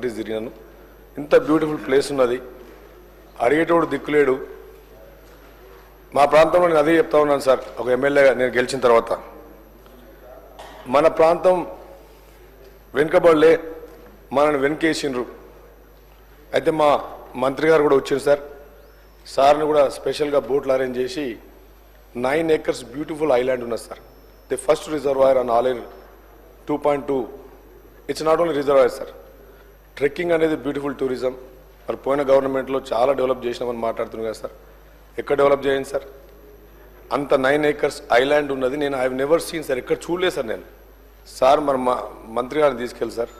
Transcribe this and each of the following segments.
తిరిగినాను. ఇంత beautiful place ఉన్నది, అడిగేటోడు దిక్కులేడు. మా ప్రాంతంలో నేను అదే చెప్తా ఉన్నాను సార్. ఒక ఎమ్మెల్యేగా నేను గెలిచిన తర్వాత మన ప్రాంతం వెనుకబడలే, మనల్ని వెనకేసిండ్రు. అయితే మా మంత్రి గారు కూడా వచ్చారు సార్. సార్ని కూడా స్పెషల్గా బోట్లు అరేంజ్ చేసి 9 acres బ్యూటిఫుల్ ఐలాండ్ ఉన్నది sir. The first reservoir on all in 2.2. It's not only reservoir sir, trekking అనేది బ్యూటిఫుల్ టూరిజం. మరి పోయిన గవర్నమెంట్లో చాలా డెవలప్ చేసినామని మాట్లాడుతున్నాం కదా సార్. ఎక్కడ డెవలప్ చేయండి సార్? అంత 9 acres ఐలాండ్ ఉన్నది. నేను ఐ నెవర్ సీన్ సార్, ఎక్కడ చూడలేదు సార్ నేను. సార్ మరి మా మంత్రి గారిని తీసుకెళ్ళి సార్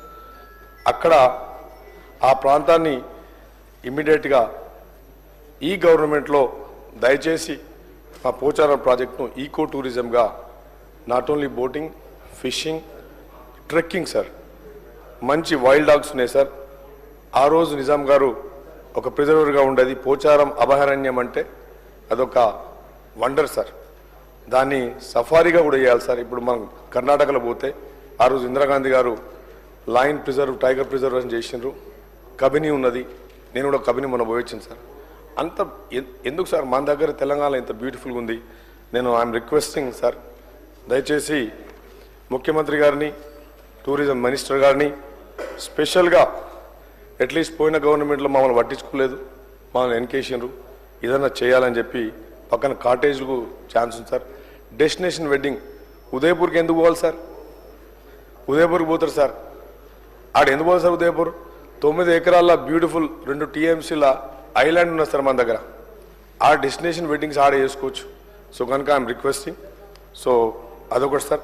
అక్కడ ఆ ప్రాంతాన్ని ఇమ్మీడియట్గా ఈ గవర్నమెంట్లో దయచేసి మా పోచారం ప్రాజెక్టును ఈకో టూరిజంగా, not only boating, fishing, trekking sir. మంచి వైల్డ్ డాగ్స్ ఉన్నాయి సార్. ఆ రోజు నిజాం గారు ఒక ప్రిజర్వర్గా ఉండేది. పోచారం అభయారణ్యం అంటే అదొక వండర్ సార్. దాన్ని సఫారీగా కూడా చేయాలి సార్. ఇప్పుడు మనం కర్ణాటకలో పోతే ఆ రోజు ఇందిరాగాంధీ గారు లయన్ ప్రిజర్వ్, టైగర్ ప్రిజర్వేషన్ చేసినారు. కబిని ఉన్నది, నేను కూడా కబిని మొన్న పోయొచ్చాను సార్. అంత ఎందుకు సార్ మన దగ్గర తెలంగాణ ఇంత బ్యూటిఫుల్గా ఉంది. నేను ఐఎమ్ రిక్వెస్టింగ్ సార్, దయచేసి ముఖ్యమంత్రి గారిని, టూరిజం మినిస్టర్ గారిని స్పెషల్గా, అట్లీస్ట్ పోయిన గవర్నమెంట్లో మమ్మల్ని పట్టించుకోలేదు, మమ్మల్ని ఎన్కేసినారు, ఏదన్నా చేయాలని చెప్పి పక్కన కాటేజ్లకు ఛాన్స్ ఉంది సార్. డెస్టినేషన్ వెడ్డింగ్ ఉదయపూర్కి ఎందుకు పోవాలి సార్? ఉదయపూర్కి పోతారు సార్. ఆడ ఎందుకు పోవాలి సార్? ఉదయపూర్ 9 ఎకరాల బ్యూటిఫుల్ 2 TMCల ఐలాండ్ ఉన్నది సార్ మన దగ్గర. ఆ డెస్టినేషన్ వెడ్డింగ్స్ ఆడ చేసుకోవచ్చు. సో కనుక ఐఎమ్ రిక్వెస్టింగ్. సో అదొకటి సార్.